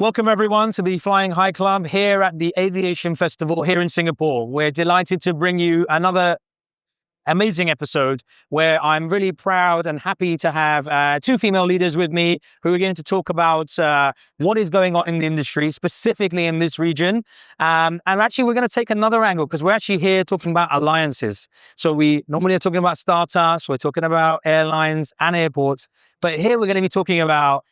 Welcome everyone to the Flying High Club here at the Aviation Festival here in Singapore. We're delighted to bring you another amazing episode where I'm really proud and happy to have two female leaders with me who are going to talk about what is going on in the industry, specifically in this region. And actually, we're going to take another angle because we're actually here talking about alliances. So we normally are talking about startups, we're talking about airlines and airports, but here we're going to be talking about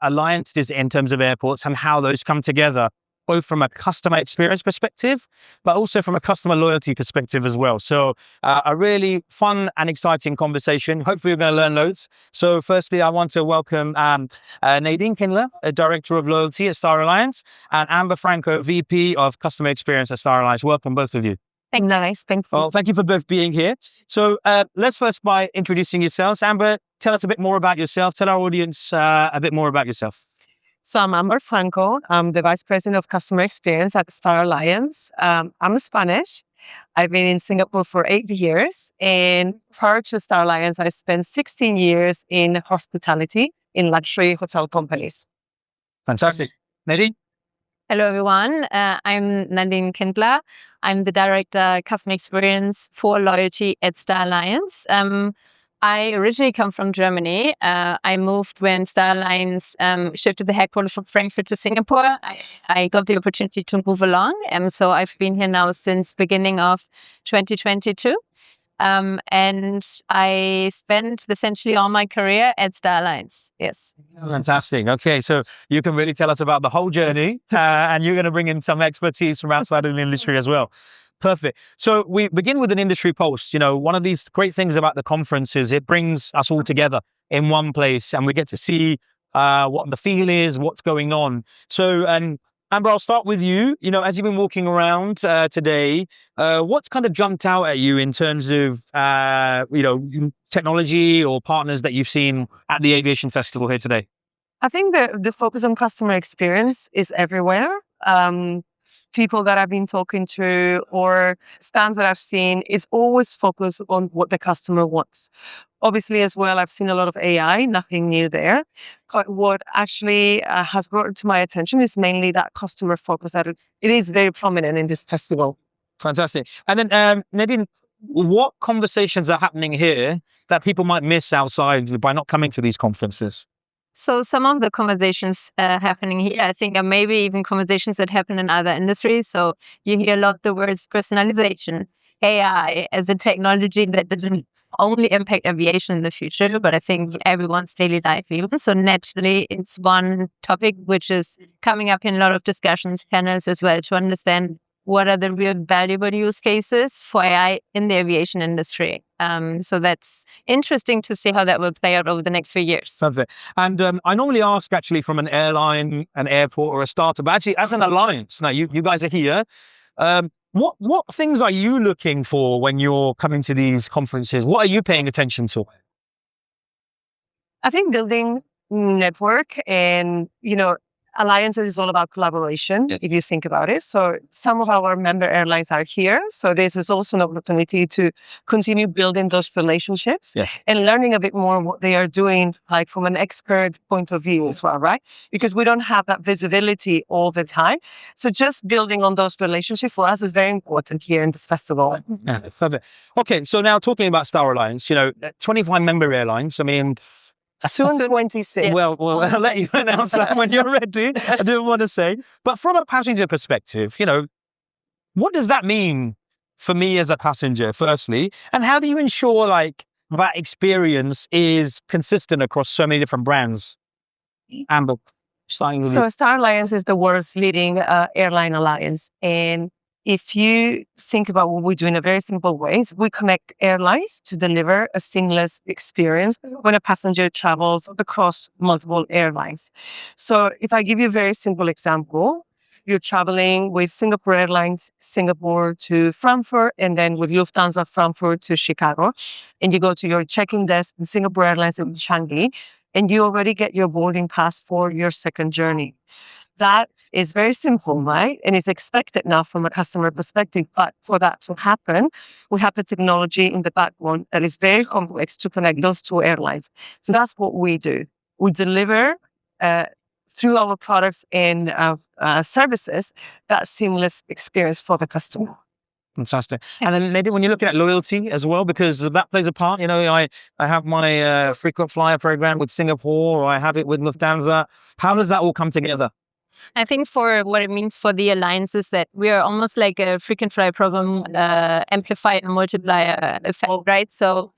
alliances in terms of airports and how those come together, both from a customer experience perspective, but also from a customer loyalty perspective as well. So a really fun and exciting conversation. Hopefully you're going to learn loads. So firstly, I want to welcome Nadine Kindler, Director of Loyalty at Star Alliance, and Ambar Franco, VP of Customer Experience at Star Alliance. Welcome, both of you. Nice, thank you. Well, thank you for both being here. So let's first by introducing yourselves. Amber, tell us a bit more about yourself. Tell our audience a bit more about yourself. So I'm Ambar Franco. I'm the Vice President of Customer Experience at Star Alliance. I'm Spanish. I've been in Singapore for 8 years. And prior to Star Alliance, I spent 16 years in hospitality in luxury hotel companies. Fantastic. Nadine? Hello, everyone. I'm Nadine Kindler. I'm the Director Customer Experience for Loyalty at Star Alliance. I originally come from Germany. I moved when Star Alliance shifted the headquarters from Frankfurt to Singapore. I got the opportunity to move along. So I've been here now since beginning of 2022. And I spent essentially all my career at Star Alliance. Yes. Fantastic. Okay, so you can really tell us about the whole journey and you're going to bring in some expertise from outside of the industry as well. Perfect. So we begin with an industry pulse. You know, one of these great things about the conference is it brings us all together in one place and we get to see what the feel is, what's going on. So, Amber, I'll start with you. You know, as you've been walking around today, what's kind of jumped out at you in terms of, technology or partners that you've seen at the Aviation Festival here today? I think the focus on customer experience is everywhere. People that I've been talking to or stands that I've seen is always focused on what the customer wants. Obviously, as well, I've seen a lot of AI, nothing new there. But what actually has brought to my attention is mainly that customer focus that it is very prominent in this festival. Fantastic. And then, Nadine, what conversations are happening here that people might miss outside by not coming to these conferences? So some of the conversations happening here, I think, are maybe even conversations that happen in other industries. So you hear a lot the words personalization, AI as a technology that doesn't only impact aviation in the future, but I think everyone's daily life even. So naturally, it's one topic which is coming up in a lot of discussions, panels as well, to understand what are the real valuable use cases for AI in the aviation industry. So that's interesting to see how that will play out over the next few years. Perfect. And I normally ask actually from an airline, an airport or a startup, but actually as an alliance, now you guys are here. What things are you looking for when you're coming to these conferences? What are you paying attention to? I think building network and, alliances is all about collaboration, if you think about it. So some of our member airlines are here. So this is also an opportunity to continue building those relationships and learning a bit more what they are doing, like from an expert point of view as well, right? Because we don't have that visibility all the time. So just building on those relationships for us is very important here in this festival. Yeah, perfect. Okay, so now talking about Star Alliance, 25 member airlines. I mean, Soon 26. Well, I'll let you announce that when you're ready. I didn't want to say. But from a passenger perspective, what does that mean for me as a passenger, firstly? And how do you ensure that experience is consistent across so many different brands? Amber, starting with you. So Star Alliance is the world's leading airline alliance. And if you think about what we do in a very simple way, we connect airlines to deliver a seamless experience when a passenger travels across multiple airlines. So if I give you a very simple example, you're traveling with Singapore Airlines, Singapore to Frankfurt, and then with Lufthansa, Frankfurt to Chicago. And you go to your check-in desk in Singapore Airlines in Changi, and you already get your boarding pass for your second journey. That is very simple, right? And it's expected now from a customer perspective. But for that to happen, we have the technology in the background that is very complex to connect those two airlines. So that's what we do. We deliver through our products and services, that seamless experience for the customer. Fantastic. And then maybe when you're looking at loyalty as well, because that plays a part. I have my frequent flyer program with Singapore, or I have it with Lufthansa. How does that all come together? I think for what it means for the alliance is that we are almost like a frequent flyer program amplifier and multiplier effect, right? So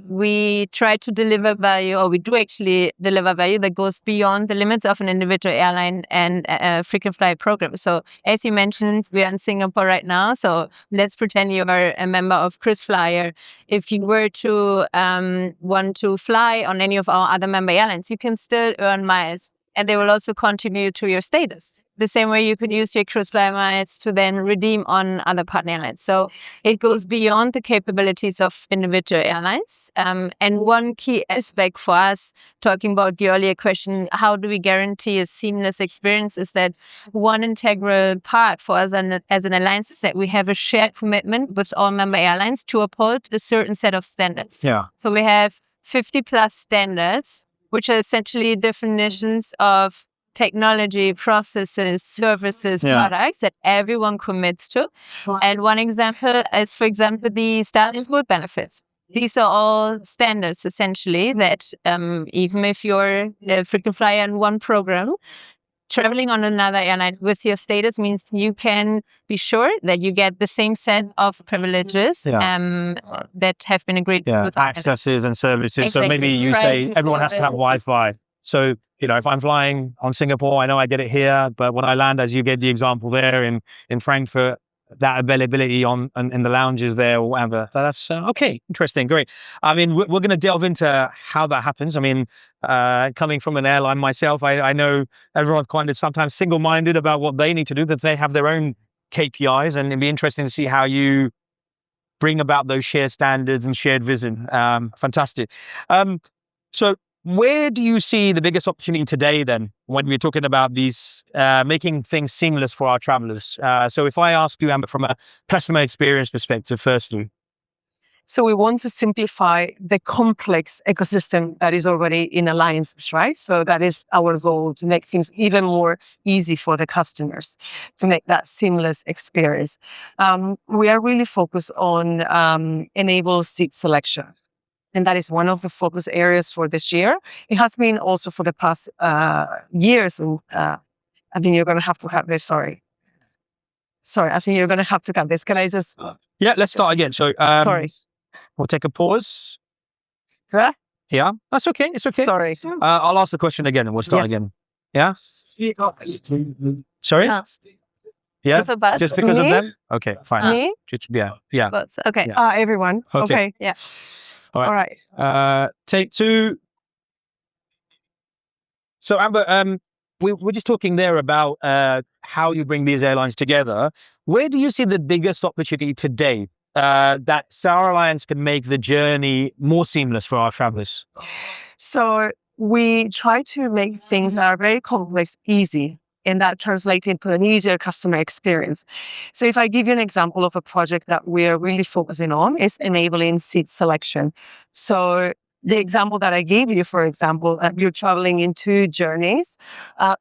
we try to deliver value, or we do actually deliver value that goes beyond the limits of an individual airline and a frequent flyer program. So as you mentioned, we are in Singapore right now. So let's pretend you are a member of KrisFlyer. If you were to want to fly on any of our other member airlines, you can still earn miles. And they will also contribute to your status. The same way you could use your KrisFlyer miles to then redeem on other partner airlines. So it goes beyond the capabilities of individual airlines. And one key aspect for us, talking about the earlier question, how do we guarantee a seamless experience, is that one integral part for us as an alliance is that we have a shared commitment with all member airlines to uphold a certain set of standards. Yeah. So we have 50 plus standards, which are essentially definitions of technology, processes, services, products that everyone commits to. And one example is, for example, the Stallions World benefits. These are all standards, essentially, that even if you're a frequent flyer in one program, traveling on another airline with your status means you can be sure that you get the same set of privileges that have been agreed with accesses and services. Exactly. So maybe you say everyone has to have Wi-Fi. So, if I'm flying on Singapore, I know I get it here, but when I land, as you gave the example there in Frankfurt, that availability in the lounges there or whatever. So that's okay. Interesting. Great. I mean, we're going to delve into how that happens. I mean, coming from an airline myself, I know everyone's kind of sometimes single-minded about what they need to do, that they have their own KPIs, and it'd be interesting to see how you bring about those shared standards and shared vision. Fantastic. So where do you see the biggest opportunity today then, when we're talking about these, making things seamless for our travelers? So if I ask you, Amber, from a customer experience perspective, firstly. So we want to simplify the complex ecosystem that is already in alliances, right? So that is our goal, to make things even more easy for the customers, to make that seamless experience. We are really focused on enable seat selection. And that is one of the focus areas for this year. It has been also for the past years. And I think you're going to have to have this. Sorry, I think you're going to have to cut this. Can I just... Yeah, let's start again. So sorry. We'll take a pause. Huh? Yeah, that's okay. It's okay. Sorry. I'll ask the question again and we'll start again. Yeah? Sorry? Yeah? Just because of them? Okay, fine. Me? Yeah. Both. Okay. Yeah. Everyone. Okay. Yeah. All right. Take two. So Amber, we're just talking there about how you bring these airlines together. Where do you see the biggest opportunity today that Star Alliance can make the journey more seamless for our travelers? So we try to make things that are very complex easy, and that translates into an easier customer experience. So if I give you an example of a project that we're really focusing on, is enabling seat selection. So the example that I gave you, for example, you're traveling in 2 journeys.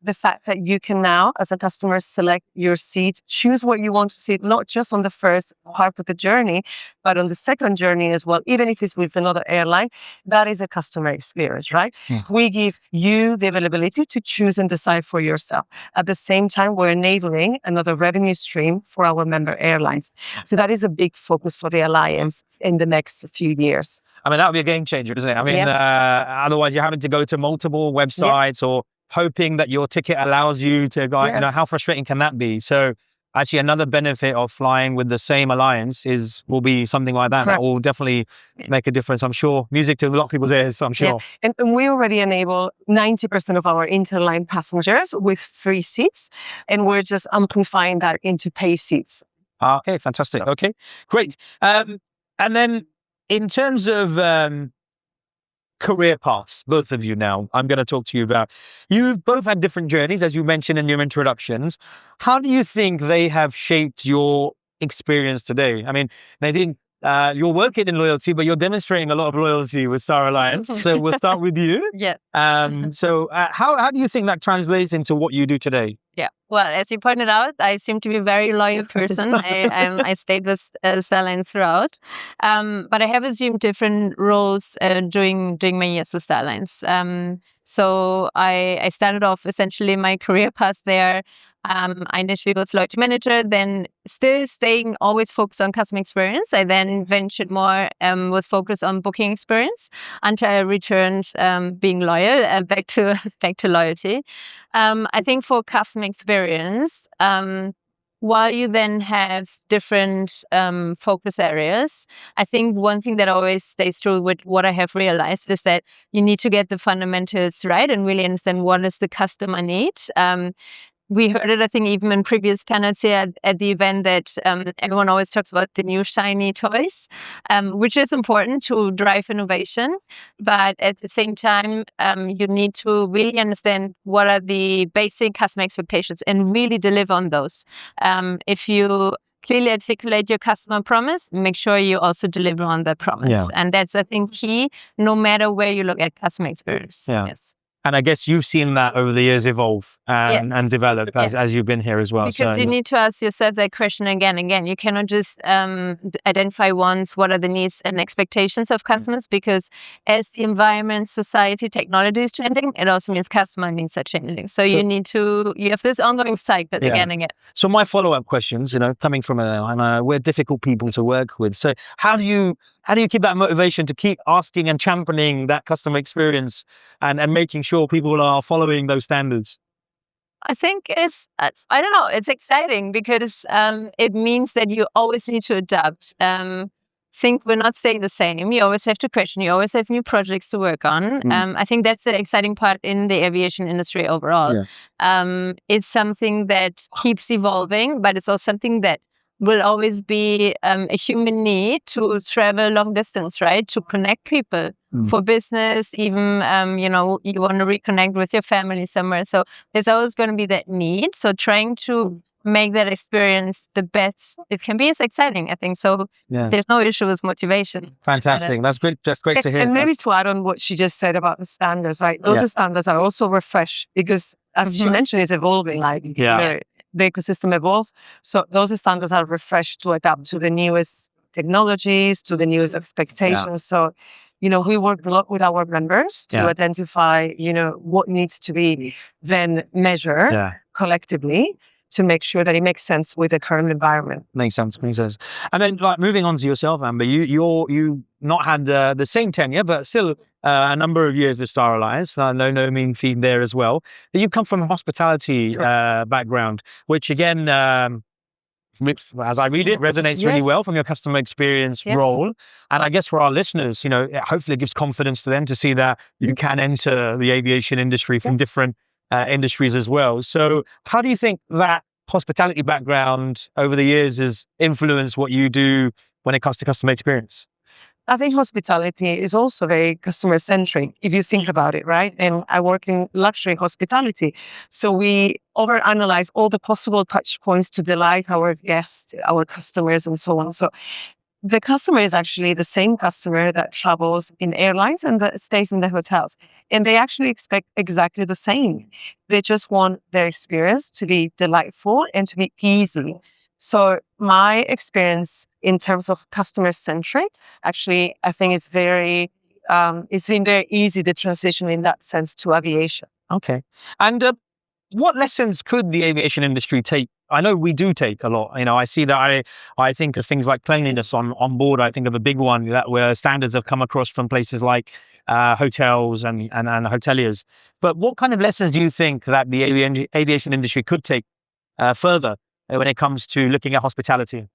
The fact that you can now, as a customer, select your seat, choose what you want to see, not just on the first part of the journey, but on the second journey as well, even if it's with another airline, that is a customer experience, right? Yeah. We give you the availability to choose and decide for yourself. At the same time, we're enabling another revenue stream for our member airlines. So that is a big focus for the Alliance in the next few years. I mean, that would be a game changer, isn't it? I mean, otherwise you're having to go to multiple websites or hoping that your ticket allows you to go, how frustrating can that be? So actually another benefit of flying with the same alliance will be something like that. Correct. That will definitely make a difference, I'm sure. Music to a lot of people's ears, I'm sure. Yeah. And we already enable 90% of our interline passengers with free seats, and we're just amplifying that into pay seats. Okay, fantastic. Okay, great. And then in terms of career paths, both of you now, I'm going to talk to you about. You've both had different journeys, as you mentioned in your introductions. How do you think they have shaped your experience today? I mean, Nadine, you're working in loyalty, but you're demonstrating a lot of loyalty with Star Alliance. So we'll start with you. Yeah. So how do you think that translates into what you do today? Yeah. Well, as you pointed out, I seem to be a very loyal person. I stayed with Star Alliance throughout, but I have assumed different roles during my years with Star Alliance. So I started off essentially my career path there. I initially was loyalty manager, then still staying always focused on customer experience. I then ventured more with focus on booking experience until I returned being loyal back to loyalty. I think for customer experience, while you then have different focus areas, I think one thing that always stays true with what I have realized is that you need to get the fundamentals right and really understand what is the customer need. We heard it, I think, even in previous panels here at the event that everyone always talks about the new shiny toys, which is important to drive innovation. But at the same time, you need to really understand what are the basic customer expectations and really deliver on those. If you clearly articulate your customer promise, make sure you also deliver on that promise. Yeah. And that's, I think, key, no matter where you look at customer experience. Yeah. Yes. And I guess you've seen that over the years evolve and develop as you've been here as well. Because you need to ask yourself that question again and again. You cannot just identify once what are the needs and expectations of customers, because as the environment, society, technology is changing, it also means customer needs are changing. So you have this ongoing cycle again and again. So my follow-up questions, coming from we're difficult people to work with. So how do you keep that motivation to keep asking and championing that customer experience and making sure people are following those standards? I think it's exciting because it means that you always need to adapt. Think we're not staying the same. You always have to question. You always have new projects to work on. I think that's the exciting part in the aviation industry overall. Yeah. It's something that keeps evolving, but it's also something that will always be a human need to travel long distance, right? To connect people for business, even, you want to reconnect with your family somewhere. So there's always going to be that need. So trying to make that experience the best it can be is exciting, I think. So there's no issue with motivation. Fantastic. That's good. That's great to hear. And maybe to add on what she just said about the standards, right? Those standards are also refreshed because, as she mentioned, it's evolving. The ecosystem evolves. So those standards are refreshed to adapt to the newest technologies, to the newest expectations. So, we work a lot with our members to identify, what needs to be then measured collectively to make sure that it makes sense with the current environment. Makes sense. And then, moving on to yourself, Amber, you not had the same tenure, but still a number of years with Star Alliance. No mean feat there as well. But you come from a hospitality background, which again, as I read it, resonates really well from your customer experience role. And I guess for our listeners, hopefully it gives confidence to them to see that you can enter the aviation industry from different industries as well. So how do you think that hospitality background over the years has influenced what you do when it comes to customer experience? I think hospitality is also very customer centric, if you think about it, right? And I work in luxury hospitality. So we overanalyze all the possible touch points to delight our guests, our customers, and so on. So the customer is actually the same customer that travels in airlines and that stays in the hotels. And they actually expect exactly the same. They just want their experience to be delightful and to be easy. So my experience in terms of customer centric, actually, I think it's been very easy to transition in that sense to aviation. Okay. And what lessons could the aviation industry take? I know we do take a lot. I see that I think of things like cleanliness on board. I think of a big one where standards have come across from places like hotels and hoteliers. But what kind of lessons do you think that the aviation industry could take further when it comes to looking at hospitality?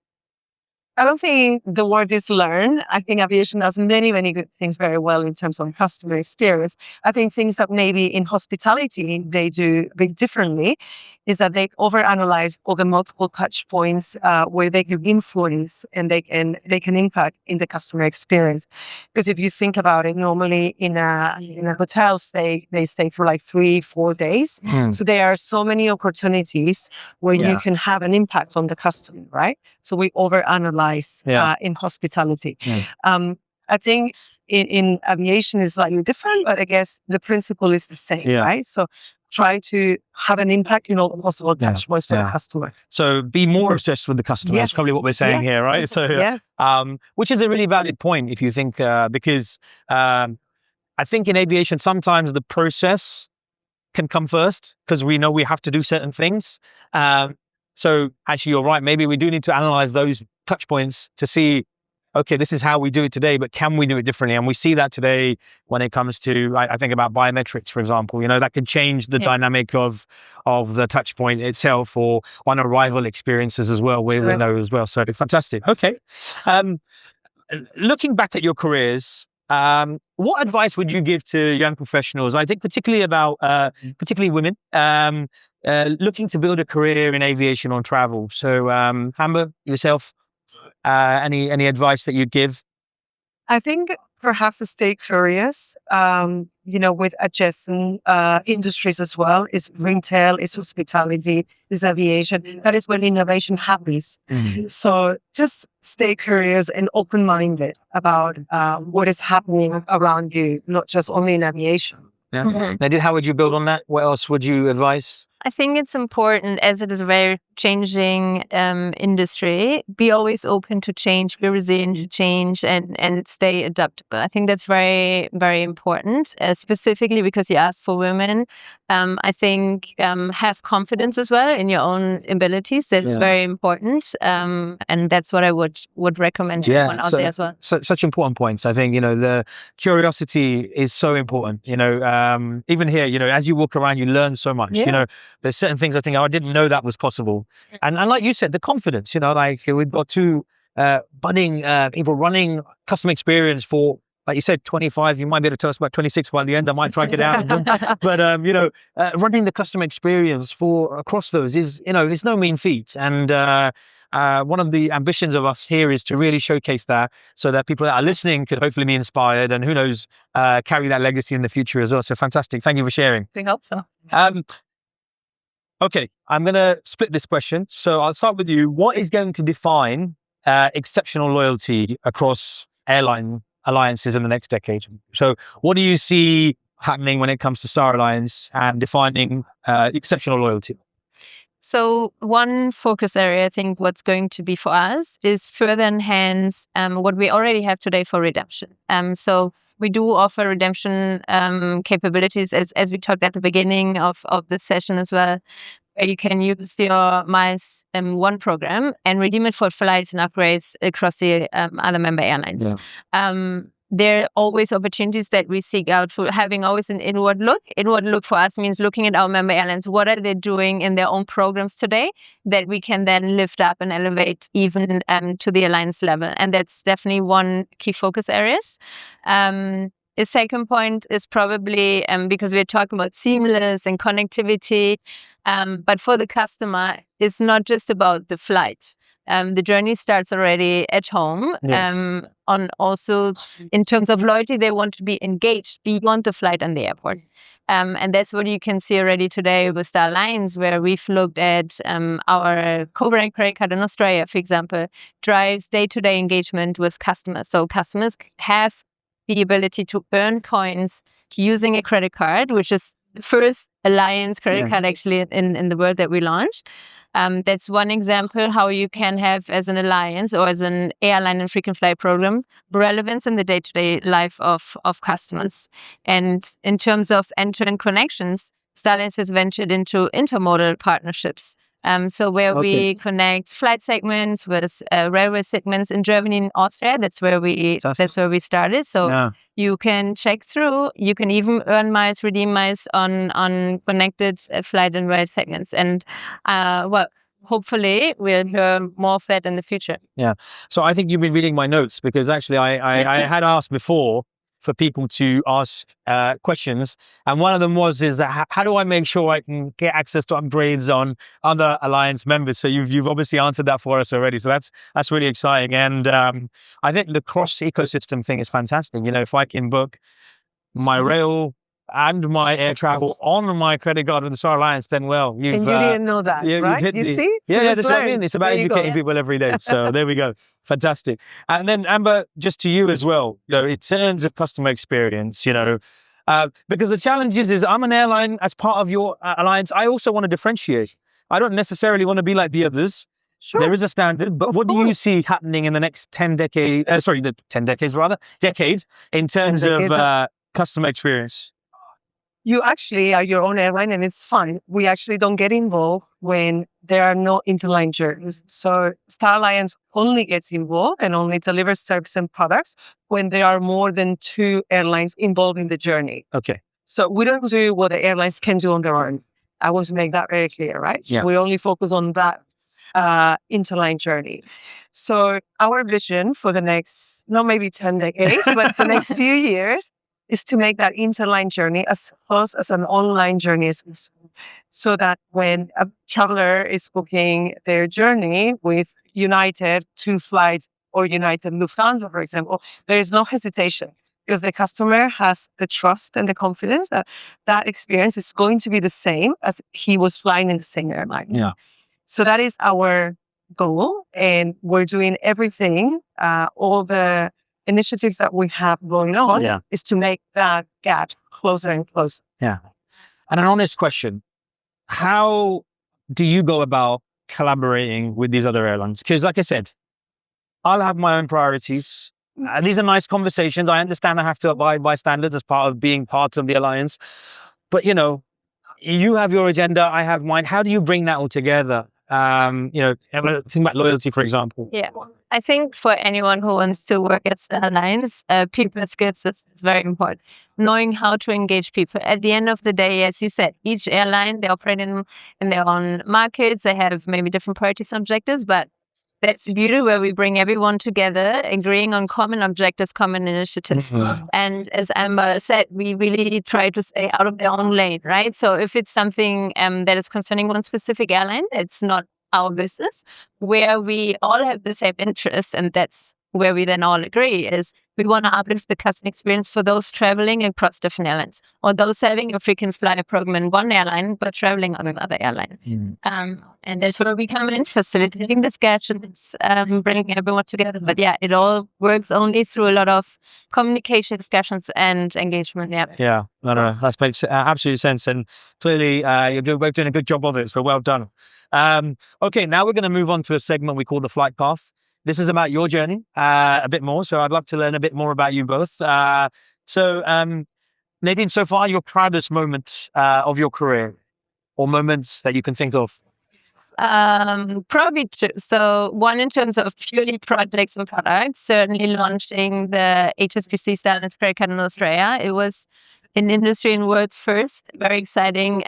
I don't think the word is learn. I think aviation does many, many good things very well in terms of customer experience. I think things that maybe in hospitality they do a bit differently is that they overanalyze all the multiple touch points where they can influence and they can impact in the customer experience. Because if you think about it, normally in a hotel stay, they stay for like 3-4 days. So there are so many opportunities where you can have an impact on the customer, right? So we overanalyze specialize in hospitality. Yeah. I think in aviation is slightly different, but I guess the principle is the same, right? So try to have an impact in all the possible touch points for the customer. So be more obsessed with the customer. That's probably what we're saying here, right? So, which is a really valid point if you think, because I think in aviation, sometimes the process can come first because we know we have to do certain things. So actually, you're right. Maybe we do need to analyze those touch points to see, okay, this is how we do it today, but can we do it differently? And we see that today when it comes to, I think about biometrics, for example, that can change the dynamic of the touch point itself, or on arrival experiences as well. We know as well. So fantastic. Okay. Looking back at your careers, what advice would you give to young professionals? I think particularly women, looking to build a career in aviation or travel. So, Amber, yourself, any advice that you'd give? I think perhaps to stay curious, with adjacent industries as well. Is retail, is hospitality, is aviation. That is where innovation happens. So just stay curious and open-minded about what is happening around you, not just only in aviation. Nadine, how would you build on that? What else would you advise? I think it's important, as it is a very changing industry, be always open to change, be resilient to change, and stay adaptable. I think that's very, very important, specifically because you asked for women. I think have confidence as well in your own abilities. That's very important. And that's what I would recommend everyone out there as well. Such important points. I think, the curiosity is so important. Even here, as you walk around, you learn so much. There's certain things I think, I didn't know that was possible. And like you said, the confidence, like we've got two budding people running customer experience for, like you said, 25, you might be able to tell us about 26 by the end. I might try to get out. But, running the customer experience for across those is, it's no mean feat. And one of the ambitions of us here is to really showcase that so that people that are listening could hopefully be inspired and who knows, carry that legacy in the future as well. So fantastic. Thank you for sharing. I hope so. Okay, I'm going to split this question. So I'll start with you. What is going to define exceptional loyalty across airline alliances in the next decade? So what do you see happening when it comes to Star Alliance and defining exceptional loyalty? So one focus area, I think what's going to be for us is further enhance what we already have today for redemption. So we do offer redemption capabilities, as we talked at the beginning of this session as well, where you can use your Miles One program and redeem it for flights and upgrades across the other member airlines. There are always opportunities that we seek out for having always an inward look. Inward look for us means looking at our member airlines. What are they doing in their own programs today that we can then lift up and elevate even to the alliance level? And that's definitely one key focus areas. The second point is probably because we're talking about seamless and connectivity, but for the customer, it's not just about the flight. The journey starts already at home. On also in terms of loyalty, they want to be engaged beyond the flight and the airport. And that's what you can see already today with Star Alliance, where we've looked at our co-brand credit card in Australia, for example, drives day-to-day engagement with customers. So customers have the ability to earn points using a credit card, which is the first Alliance credit card actually in the world that we launched. That's one example how you can have, as an alliance or as an airline and frequent flyer program, relevance in the day-to-day life of customers. And in terms of end-to-end connections, Star Alliance has ventured into intermodal partnerships. So where we connect flight segments with railway segments in Germany and Austria. That's where we started. So you can check through. You can even earn miles, redeem miles on connected flight and rail segments. And hopefully we'll hear more of that in the future. Yeah. So I think you've been reading my notes, because actually I had asked before for people to ask questions, and one of them was how do I make sure I can get access to upgrades on other Alliance members? So you've obviously answered that for us already, so that's really exciting. And I think the cross ecosystem thing is fantastic. If I can book my rail and my air travel on my credit card with the Star Alliance, then well, And you didn't know that, right? You've hit You see? yeah, that's what I mean. It's about educating people every day. So there we go. Fantastic. And then Amber, just to you as well, in terms of customer experience, because the challenge is I'm an airline as part of your alliance. I also want to differentiate. I don't necessarily want to be like the others. Sure. There is a standard, but what do you see happening in the next 10 decades, decade in terms of customer experience? You actually are your own airline and it's fine. We actually don't get involved when there are no interline journeys. So Star Alliance only gets involved and only delivers service and products when there are more than 2 airlines involved in the journey. Okay. So we don't do what the airlines can do on their own. I want to make that very clear, right? Yeah. We only focus on that interline journey. So our vision for the next, not maybe 10 decades, but the next few years is to make that interline journey as close as an online journey as possible. So that when a traveler is booking their journey with United 2 flights or United Lufthansa, for example, there is no hesitation because the customer has the trust and the confidence that that experience is going to be the same as he was flying in the same airline. Yeah. So that is our goal. And we're doing everything, all the initiatives that we have going on is to make that gap closer and closer. Yeah. And an honest question, how do you go about collaborating with these other airlines? Because like I said, I'll have my own priorities. These are nice conversations. I understand I have to abide by standards as part of being part of the alliance. But, you have your agenda, I have mine. How do you bring that all together? Think about loyalty, for example. Yeah. I think for anyone who wants to work at airlines, people skills is very important. Knowing how to engage people. At the end of the day, as you said, each airline, they operate in their own markets. They have maybe different priorities and objectives, but that's the beauty where we bring everyone together, agreeing on common objectives, common initiatives. Mm-hmm. And as Amber said, we really try to stay out of their own lane, right? So if it's something that is concerning one specific airline, it's not our business. Where we all have the same interests, and that's where we then all agree, is we want to uplift the customer experience for those traveling across different airlines, or those having a frequent flyer program in one airline but traveling on another airline. Mm. And that's where we come in, facilitating discussions, bringing everyone together. But yeah, it all works only through a lot of communication, discussions, and engagement. Yeah. No, that makes absolute sense. And clearly, you're both doing a good job of it. So well done. Okay, now we're going to move on to a segment we call the flight path. This is about your journey a bit more. So I'd love to learn a bit more about you both. Nadine, so far, your proudest moment of your career, or moments that you can think of? Probably 2. So one in terms of purely projects and products, certainly launching the HSBC Style credit card in Australia. It was an industry and world's first, very exciting.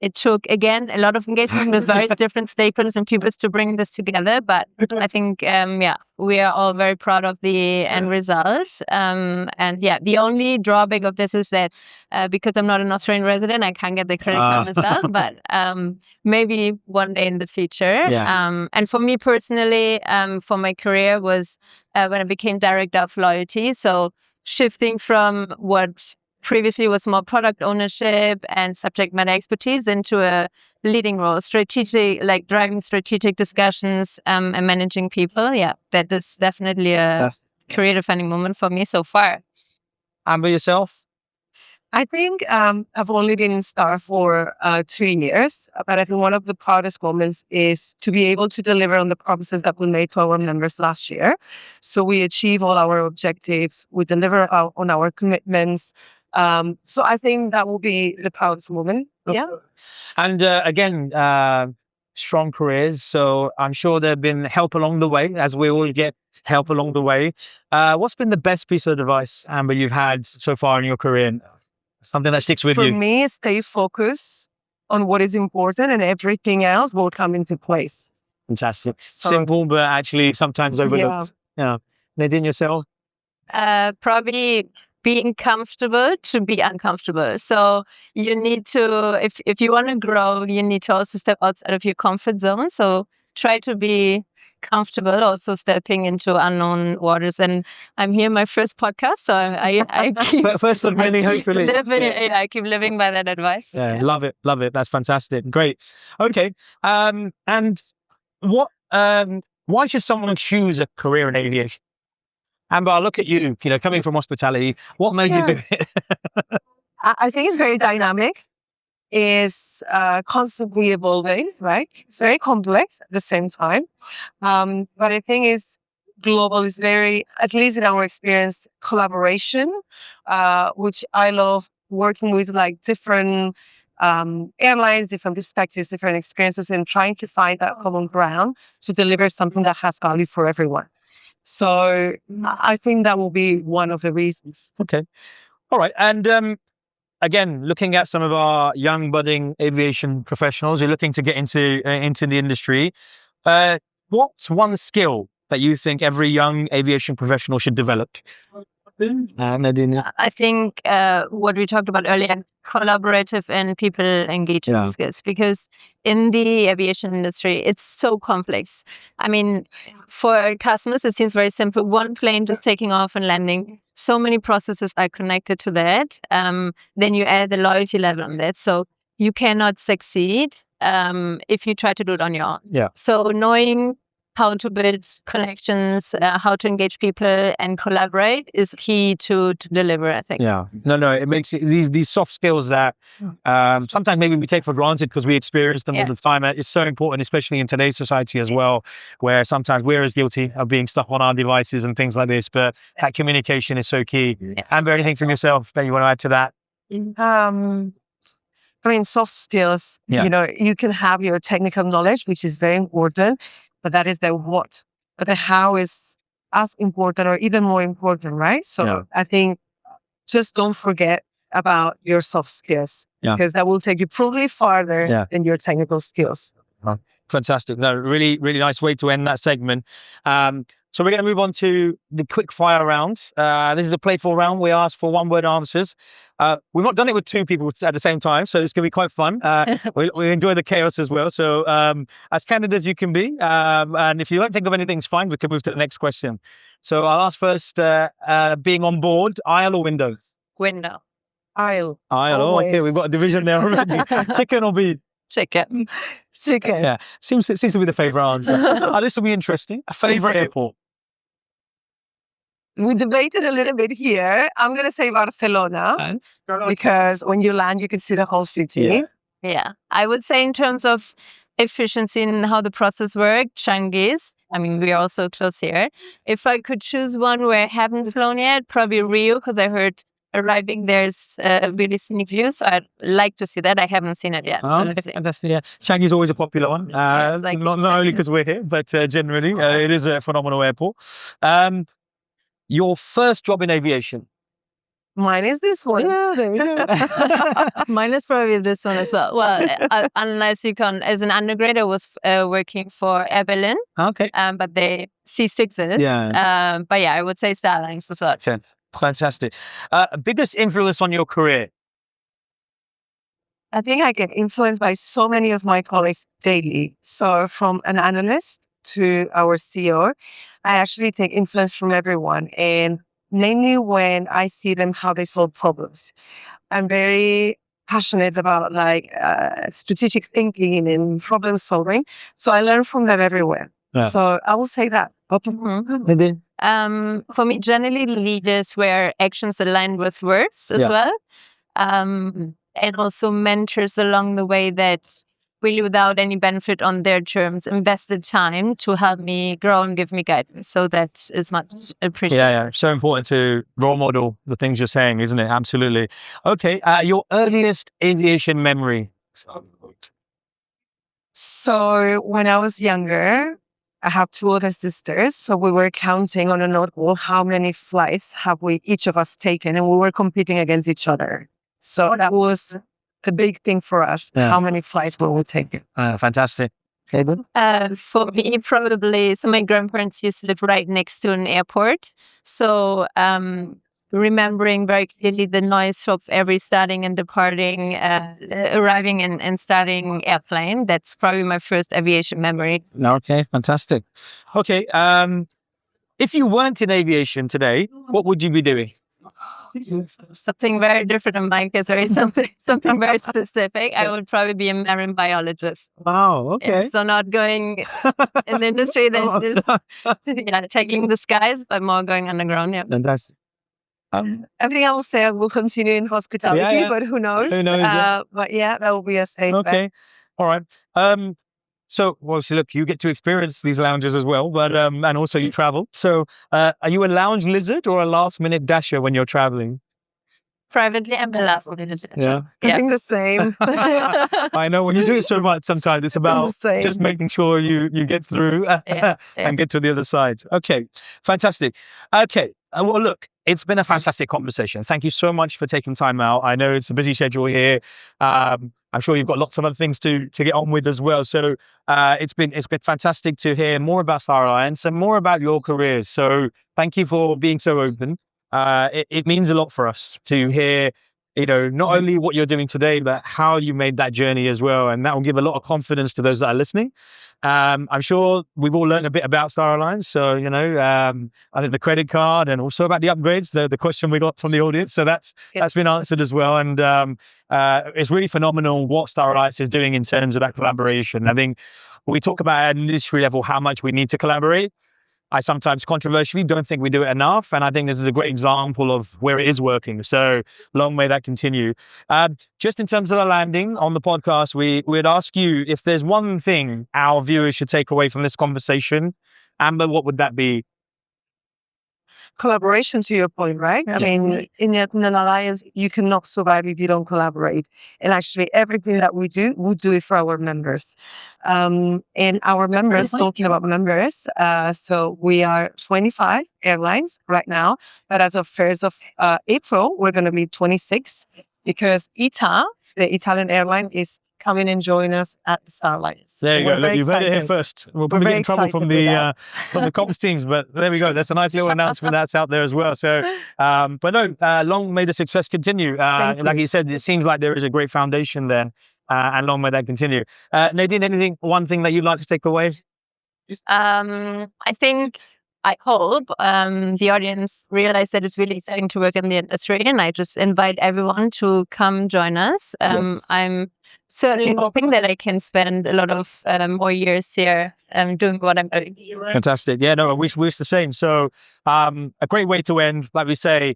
It took, again, a lot of engagement with various different stakeholders and people to bring this together. But I think, we are all very proud of the end result. The only drawback of this is that because I'm not an Australian resident, I can't get the credit card myself. But maybe one day in the future. Yeah. And for me personally, for my career was when I became director of loyalty. So shifting from what previously was more product ownership and subject matter expertise into a leading role, driving strategic discussions and managing people. Yeah, that is definitely a career-defining moment for me so far. Amber, yourself? I think I've only been in Star for 2 years, but I think one of the proudest moments is to be able to deliver on the promises that we made to our members last year. So we achieve all our objectives, we deliver on our commitments. So I think that will be the proudest moment. Yeah. And again, strong careers. So I'm sure there have been help along the way, as we all get help along the way. What's been the best piece of advice, Amber, you've had so far in your career? Something that sticks with you? For me, stay focused on what is important and everything else will come into place. Fantastic. Simple, but actually sometimes overlooked. Yeah. Nadine, yourself? Probably being comfortable to be uncomfortable. So you need to, if you want to grow, you need to also step outside of your comfort zone. So try to be comfortable also stepping into unknown waters. And I'm here, my first podcast, so I keep First of many, hopefully. I keep living by that advice. Yeah, love it. That's fantastic. Great. Okay. And what? Why should someone choose a career in aviation? Amber, I look at you. Coming from hospitality, what made you do it? I think it's very dynamic. It's constantly evolving, right? It's very complex at the same time. But I think it's global. Is very, at least in our experience, collaboration, which I love working with like different airlines, different perspectives, different experiences, and trying to find that common ground to deliver something that has value for everyone. So I think that will be one of the reasons. Okay. All right. And again, looking at some of our young budding aviation professionals who are looking to get into the industry, what's one skill that you think every young aviation professional should develop? Nadine. I think what we talked about earlier, collaborative and people engagement skills, because in the aviation industry, it's so complex. I mean, for customers, it seems very simple. One plane just taking off and landing. So many processes are connected to that. Then you add the loyalty level on that. So you cannot succeed if you try to do it on your own. Yeah. So knowing how to build connections, how to engage people and collaborate is key to deliver, I think. Yeah. No, it makes these soft skills that sometimes maybe we take for granted because we experience them all the time. It's so important, especially in today's society as well, where sometimes we're as guilty of being stuck on our devices and things like this, but that communication is so key. Yes. Amber, anything from yourself that you want to add to that? I mean, soft skills, you can have your technical knowledge, which is very important, but that is the what. But the how is as important or even more important, right? So I think just don't forget about your soft skills because that will take you probably farther than your technical skills. Fantastic. No, really, really nice way to end that segment. So we're going to move on to the quick fire round. This is a playful round. We ask for one-word answers. We've not done it with two people at the same time, so it's going to be quite fun. We enjoy the chaos as well. So as candid as you can be, and if you don't think of anything, it's fine. We can move to the next question. So I'll ask first, being on board, aisle or window? Window. Aisle. Oh, okay. We've got a division there already. Chicken or beef? Chicken. Chicken. Yeah, seems to be the favourite answer. This will be interesting. A favourite airport? We debated a little bit here. I'm going to say Barcelona because when you land, you can see the whole city. Yeah. I would say in terms of efficiency and how the process works, Changi's. I mean, we are also close here. If I could choose one where I haven't flown yet, probably Rio, because I heard arriving there's a really scenic view. So I'd like to see that. I haven't seen it yet. So let's see. Fantastic. Yeah. Changi's always a popular one. Not only because we're here, but generally it is a phenomenal airport. Your first job in aviation? Mine is this one. Yeah, there we go. Mine is probably this one as well. Well, unless you can, as an undergrad, I was working for Air Berlin. Okay. But they ceased to exist. Yeah. But yeah, I would say Starlines as well. Fantastic. Biggest influence on your career? I think I get influenced by so many of my colleagues daily. So from an analyst to our CEO, I actually take influence from everyone. And namely when I see them, how they solve problems. I'm very passionate about strategic thinking and problem solving. So I learn from them everywhere. Yeah. So I will say that. Mm-hmm. For me, generally leaders where actions align with words as well. And also mentors along the way that really without any benefit on their terms invested time to help me grow and give me guidance. So that is much appreciated. Yeah. So important to role model the things you're saying, isn't it? Absolutely. Okay. Your earliest aviation memory? So when I was younger, I have two older sisters. So we were counting on a notebook how many flights have we each of us taken, and we were competing against each other. So that was the big thing for us. Yeah. How many flights were we taking? Fantastic. For me, probably, so my grandparents used to live right next to an airport. So remembering very clearly the noise of every starting and departing, arriving and starting airplane. That's probably my first aviation memory. Okay, fantastic. Okay, if you weren't in aviation today, what would you be doing? Something very different in my case, or something very specific. I would probably be a marine biologist. Wow, okay. Yeah, so not going in the industry that is taking the skies, but more going underground. Yeah. Fantastic. I think I will say I will continue in hospitality, but who knows? Who knows? But yeah, that will be a safe bet. Okay, all right. So, well, so look, you get to experience these lounges as well, but and also you travel. So, are you a lounge lizard or a last-minute dasher when you're traveling? Privately, I'm the last one in the Yeah. I think the same. I know when you do it so much, sometimes it's about just making sure you get through and get to the other side. Okay, fantastic. Okay, well, look, it's been a fantastic conversation. Thank you so much for taking time out. I know it's a busy schedule here. I'm sure you've got lots of other things to get on with as well. So it's been fantastic to hear more about Star Alliance and more about your careers. So thank you for being so open. It means a lot for us to hear, not only what you're doing today, but how you made that journey as well. And that will give a lot of confidence to those that are listening. I'm sure we've all learned a bit about Star Alliance. So, I think the credit card and also about the upgrades, the question we got from the audience. So that's been answered as well. And it's really phenomenal what Star Alliance is doing in terms of that collaboration. I think we talk about at an industry level how much we need to collaborate. I sometimes controversially don't think we do it enough. And I think this is a great example of where it is working. So long may that continue. Just in terms of the landing on the podcast, we'd ask you if there's one thing our viewers should take away from this conversation. Amber, what would that be? Collaboration, to your point, right? I mean, in an alliance, you cannot survive if you don't collaborate. And actually, everything that we do it for our members. And our members, talking about members, so we are 25 airlines right now, but as of 1st of April, we're going to be 26 because ITA, the Italian airline, is coming and join us at the Star Alliance. There you go. Look, you've heard it here first. We'll probably get in trouble from the comms teams, but there we go. That's a nice little announcement that's out there as well. So, but no, long may the success continue. Like you said, it seems like there is a great foundation there, and long may that continue. Nadine, one thing that you'd like to take away? I hope the audience realize that it's really exciting to work in the industry, and I just invite everyone to come join us. I'm certainly hoping that I can spend a lot of more years here doing what I'm doing. Fantastic. Yeah, no, we wish the same. So a great way to end, like we say,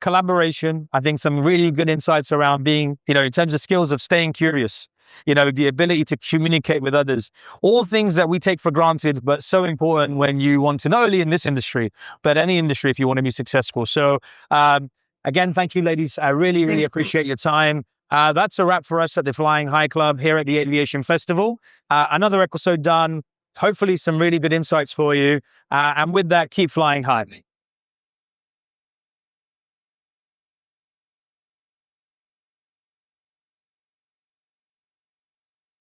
collaboration. I think some really good insights around being, in terms of skills of staying curious, the ability to communicate with others, all things that we take for granted, but so important when you want to, not only in this industry, but any industry if you want to be successful. So again, thank you, ladies. I really, really appreciate your time. That's a wrap for us at the Flying High Club here at the Aviation Festival. Another episode done. Hopefully some really good insights for you. And with that, keep flying high.